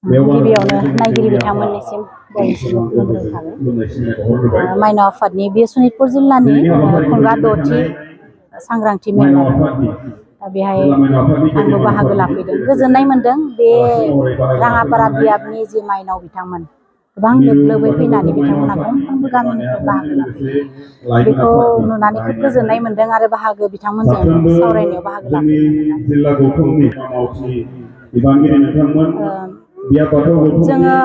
गिबियावनो नायगिरि बिथांमोननिसिम बयनिसिमबो खुलुमनाय थाबाय। माइनाव आफादनि बे सनितपुर जिल्लानि खुंगा 6थि सांग्रांथि मेल दा बेहाय आंबो बाहागो लाफैदों। गोजोननाय मोनदों। बे राङापारा बियाबनि जि माइनाव बिथांमोन गोबां लोब लोबै फैनानै बिथांमोना गंफ्रोमबो गामिनिफ्राय बाहागो लाफैदों। बेखौ नुनानै खोब गोजोननाय मोनदों आरो बाहागो बिथांमोनजों सावरायनायाव बाहागो लाफैदों। जोङो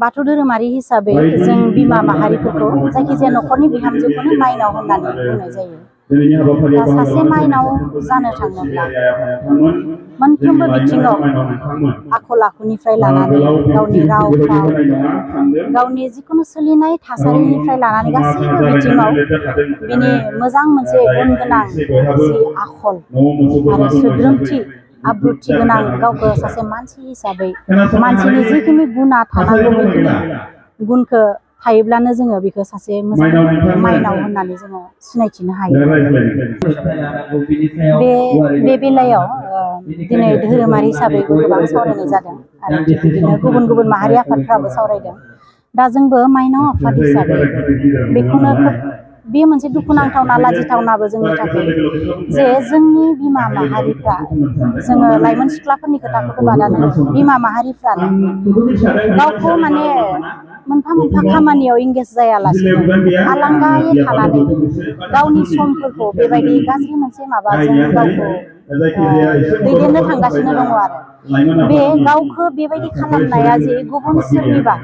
बाथौ धोरोमारि हिसाबै जों बिमा माहारिफोरखौ जायखिजाया न'खरनि बिहामजोखौनो माइनाव होननानै बुंनाय जायो। दा सासे माइनाव जानो थाङोब्ला मोनफ्रोमबो बिथिङाव आखल आखुनिफ्राय लानानै गावनि राव फाव गावनि जिखुनु सोलिनाय थासारिनिफ्राय लानानै गासैबो बिथिङाव बिनि मोजां मोनसे गुन गोनां जि आखल आरो सोद्रोमथि आब्रुथि गोनां गावखौ सासे मानसि हिसाबै मानसिनि जिखिनि गुना थानांगौ बेखिनि गुनखौ थायोब्लानो जोङो बेखौ सासे मोजां माइनाव होननानै जोङो सिनायथिनो हायो। बे बेलायाव दिनै धोरोमारि हिसाबैबो गोबां सावरायनाय जादों आरो बिदिनो गुबुन गुबुन माहारि आफादफ्राबो सावरायदों। दा जोंबो माइनाव आफाद हिसाबै बेखौनो खोब बेयो मोनसे दुखुनांथावना लाजिथावनाबो जोंनि थाखाय जे जोंनि बिमा माहारिफ्रा जोङो लाइमोन सिख्लाफोरनि खोथाखौथ' बादानो बिमा माहारिफ्रानो गावखौ माने मोनफा मोनफा खामानियाव इंगेज जायालासिनो आलांगायै थानानै गावनि समफोरखौ बेबायदि गाज्रि मोनसे माबाजों गावखौ दैदेननो थांगासिनो दङ आरो बे गावखौ बेबायदि खालामनाया जे गुबुन सोरनिबा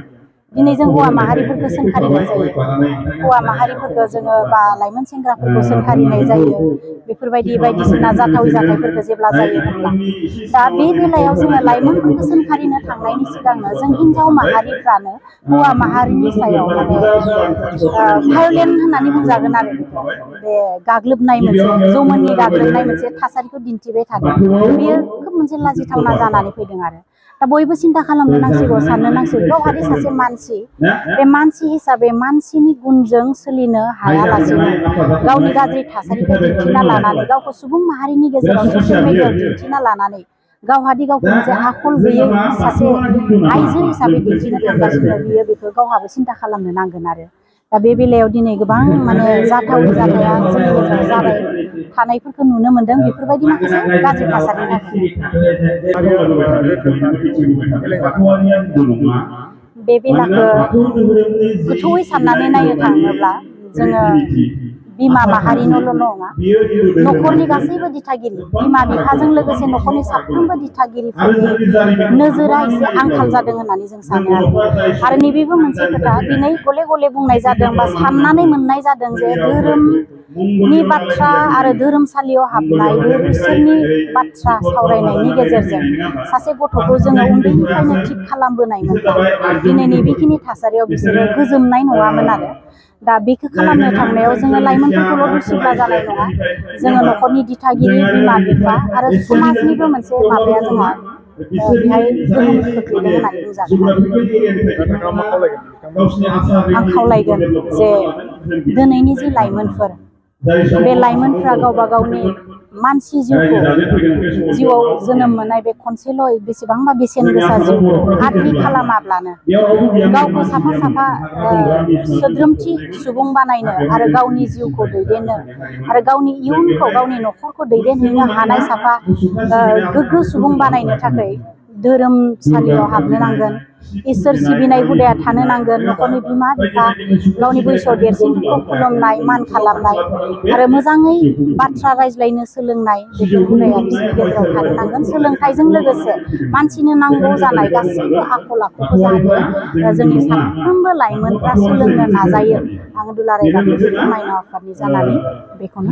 दिनै जों हौवा माहारिफोरखौ सोंखारिनाय जायो। हौवा माहारिफोरखौ जोङो बा लाइमोन सेंग्राफोरखौ सोंखारिनाय जायो। बेफोरबायदि बायदिसिना जाथावै जाथायफोरखौ जेब्ला जायो होनब्ला दा बे बेलायाव जोङो लाइमोनफोरखौ सोंखारिनो थांनायनि सिगांनो जों हिनजाव माहारिफ्रानो हौवा माहारिनि सायाव माने भायलेन्ट होननानै बुंजागोन आरो बे गाग्लोबनाय मोनसे जौमोननि गाग्लोबनाय मोनसे थासारिखौ दिन्थिबाय थादों। बेयो खोब मोनसे लाजिथावना जानानै फैदों आरो दा बयबो सिन्था खालामनो नांसिगौ साननो नांसिगौ गावहादि सासे मानसि बे मानसि हिसाबै मानसिनि गुनजों सोलिनो हायालासिनो गावनि गाज्रि थासारिखौ दिन्थिना लानानै गावखौ सुबुं माहारिनि गेजेराव ससियेल मिडियायाव दिन्थिना लानानै गावहादि गावखौ मोनसे आखल गैयै सासे आइजो हिसाबै दिन्थिनो थांगासिनो बियो बेखौ गावहाबो सिन्था खालामनो नांगोन आरो दा बे बेलायाव दिनै गोबां माने जाथावै जाथाया जोंनि गेजेराव जाबाय थानायफोरखौ नुनो मोन्दों। बेफोरबायदि माखासे गाज्रि थासारिनि बे बेलाखौ गोथौयै साननानै नायनो थाङोब्ला जोङो बिमा माहारिनोल' नङा न'खरनि गासैबो दिथागिरि बिमा बिफाजों लोगोसे न'खरनि साफ्रोमबो दिथागिरिफोरनि नोजोरा एसे आंखाल जादों होननानै जों सानो आरो नैबेबो मोनसे खोथा दिनै गले गले बुंनाय जादों बा साननानै मोननाय जादों जे धोरोमनि बाथ्रा आरो धोरोमसालियाव हाबनाय इसोरनि बाथ्रा सावरायनायनि गेजेरजों सासे गथ'खौ जोङो उन्दैनिफ्रायनो थिग खालामबोनायमोनब्ला दिनै नैबेखिनि थासारियाव बिसोरो गोजोमनाय नङामोन आरो दा बेखौ खालामनो थांनायाव जोङो लाइमोनफोरखौल' दुसिब्ला जानाय नङा। जोङो न'खरनि दिथागिरि बिमा बिफा आरो समाजनिबो मोनसे माबाया जोंहा बेहाय गोहोम खोख्लैदों होननानै बुंजागोन। आं खावलायगोन जे दिनैनि जि लाइमोनफोर बे लाइमोनफ्रा गावबा गावनि मानसि जिउखौ जिउआव जोनोम मोननाय बे खनसेल' बेसेबांबा बेसेन गोसा जिउखौ आद्रि खालामाब्लानो गावखौ साफा साफा सोद्रोमथि सुबुं बानायनो आरो गावनि जिउखौ दैदेननो आरो गावनि इयुनखौ गावनि न'खरखौ दैदेनहैनो हानाय साफा गोग्गो सुबुं बानायनो थाखाय धोरोमसालियाव हाबनो नांगोन। इसोर सिबिनाय हुदाया थानो नांगोन। न'खरनि बिमा बिफा गावनि बैसोआव देरसिनफोरखौ खुलुमनाय मान खालामनाय आरो मोजाङै बाथ्रा रायज्लायनो सोलोंनाय बेफोर हुदाया बिसोरनि गेजेराव थानो नांगोन। सोलोंथाइजों लोगोसे मानसिनो नांगौ जानाय गासैबो आखल आखुखौ जाहाथे जोंनि साफ्रोमबो लाइमोनफ्रा सोलोंनो नाजायो। आं दुलाराय गामिनि माइनाव आफादनि जानानै बेखौनो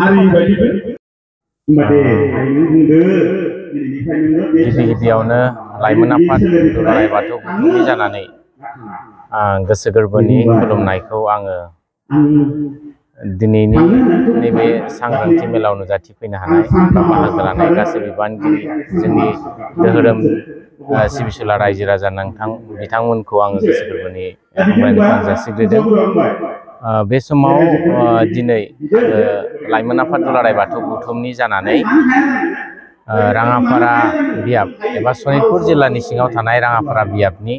गिबियावनो लाइमोन आफाद दुलाराय बाथौ गौथुमनि जानानै गोसो गोरबोनि खुलुमनायखौ आङो दिनैनि नैबे सांग्रांथि मेलाव नुजाथिफैनो हानाय बा बाहागो लानाय गासै बिबानगिरि जोंनि धोरोम सिबिसुला रायजो राजा बिथांमोनखौ आङो गोसो गोरबोनि हामलायनायखौ आं जासिग्रोदों। बे समाव दिनै लाइमोन आफाद दुलाराय बाथौ गौथुमनि जानानै राङापारा बियाब एबा सनितपुर जिल्लानि सिङाव थानाय राङापारा बियाबनि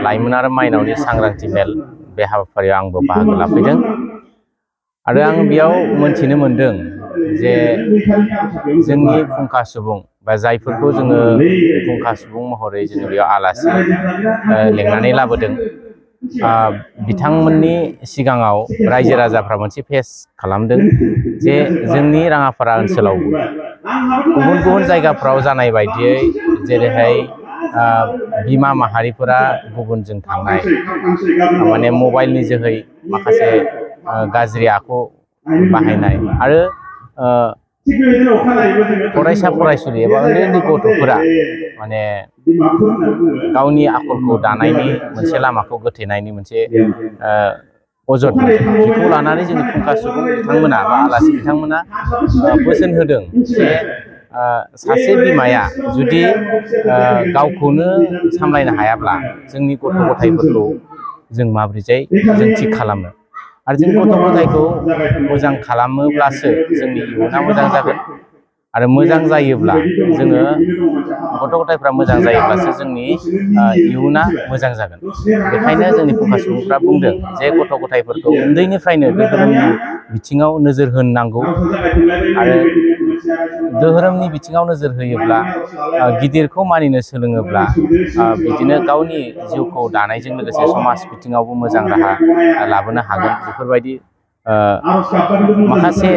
लाइमोन आरो माइनावनि सांग्रांथि मेल बे हाबाफारियाव आंबो बाहागो लाफैदों आरो आं बेयाव मोनथिनो मोनदों जे जोंनि फुंखा सुबुं बा जायफोरखौ जोङो फुंखा सुबुं महरै जोङो बेयाव आलासि लेंनानै लाबोदों बिथांमोननि सिगाङाव रायजो राजाफ्रा मोनसे फेस खालामदों जे जोंनि राङापारा ओनसोलाव गुबुन गुबुन जायगाफ्राव जानाय बायदियै जेरैहाय बिमा माहारिफोरा गुबुनजों थांनाय माने मबाइलनि जोहै माखासे गाज्रि आखु बाहायनाय आरो फरायसा फरायसुलि एबा उन्दै उन्दै गथ'फोरा माने गावनि आखलखौ दानायनि मोनसे लामाखौ गोथेनायनि मोनसे अजद बेखौ लानानै जोंनि फुंखा सुबुं बिथांमोना बा आलासि बिथांमोना बोसोन होदों जे सासे बिमाया जुदि गावखौनो सामलायनो हायाब्ला जोंनि गथ' गथायफोरखौ जों माबोरैजाय जों थिग खालामनो आरो जों गथ' गथायखौ मोजां खालामोब्लासो जोंनि इयुना मोजां जागोन आरो मोजां जायोब्ला जोङो गथ' गथायफ्रा मोजां जायोब्लासो जोंनि इयुना मोजां जागोन बेखायनो जोंनि फुंखा सुबुंफ्रा बुंदों जे गथ' गथायफोरखौ उन्दैनिफ्रायनो धोरोमनि बिथिङाव नोजोर होनांगौ आरो धोरोमनि बिथिङाव नोजोर होयोब्ला गिदिरखौ मानिनो सोलोङोब्ला बिदिनो गावनि जिउखौ दानायजों लोगोसे समाज बिथिङावबो मोजां राहा लाबोनो हागोन बेफोरबायदि माखासे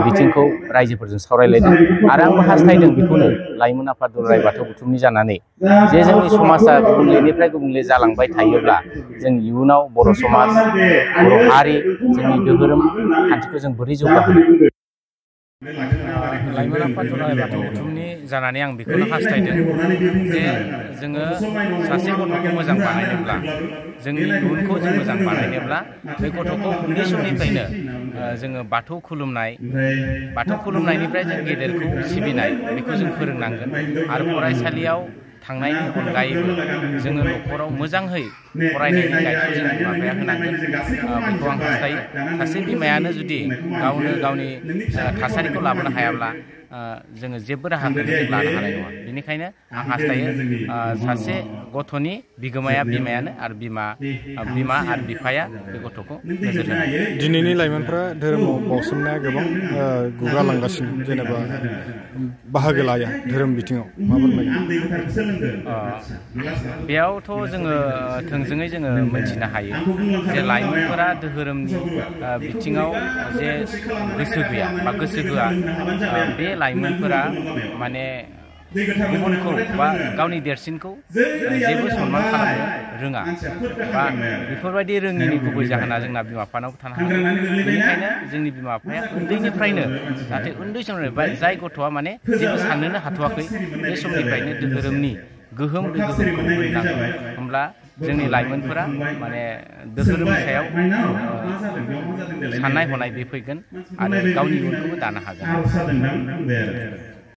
बिथिंखौ रायजोफोरजों सावरायलायदों आरो आंबो हास्थायदों बेखौनो लाइमोन आफाद दुलाराय बाथौ बुथुमनि जानानै जे जोंनि समाजा गुबुंलेनिफ्राय गुबुंले जालांबाय थायोब्ला जों इयुनाव बर' समाज बर' हारि जोंनि धोरोम खान्थिखौ जों बोरै जौगाहोनो लाइमोन आफाद दुलाराय बाथौ बुथुमनि जानानै आं बेखौनो हास्थायदों जे जोङो सासे गथ'खौ मोजां बानायनोब्ला जोंनि इयुनखौ जों मोजां बानायनोब्ला बे गथ'खौ उन्दै समनिफ्रायनो जोङो बाथौ खुलुमनायनिफ्राय जों गेदेरखौ सिबिनाय बेखौ जों फोरोंनांगोन आरो फरायसालियाव थांनायनि अनगायैबो जोङो न'खराव मोजाङै फरायनायनि गाइडखौ जों बिमा-बिफाया होनांगोन बेखौ आं हास्थायो सासे बिमायानो जुदि गावनो गावनि थासारिखौ लाबोनो हायाब्ला जोङो जेबो राहाखौ लानो हानाय नङा बेनिखायनो आं हास्थायो सासे गथ'नि बिगोमाया बिमायानो आरो बिमा आरो बिफाया बे गथ'खौ नोजोर होनांगोन दिनैनि लाइमोनफ्रा धोरोमाव बावसोमनाया गोबां गुगालांगासिनो जेनेबा बाहागो लाया धोरोम बिथिङाव माबोरै बेयावथ' जोङो थोंजोङै जोङो मोनथिनो हायो जे लाइमोनफोरा धोरोमनि बिथिङाव जे गोसो गैया बा गोसो होआ बे लाइमोनफोरा माने गुबुनखौ बा गावनि देरसिनखौ जेबो सनमान खालामनो रोङा बा बेफोरबायदि रोङिनि गुबै जाहोना जोंना बिमा बिफानावबो थानो हागौ बेनिखायनो जोंनि बिमा बिफाया उन्दैनिफ्रायनो जाहाथे उन्दै समनिफ्राय जाय गथ'आ माने जेबो साननोनो हाथ'वाखै बे समनिफ्रायनो धोरोमनि गोहोमखौ मोननांगौ होमब्ला जोंनि लाइमोनफोरा माने धोरोमनि सायाव साननाय हनाय बे फैगोन आरो गावनि इयुनखौबो दानो हागोन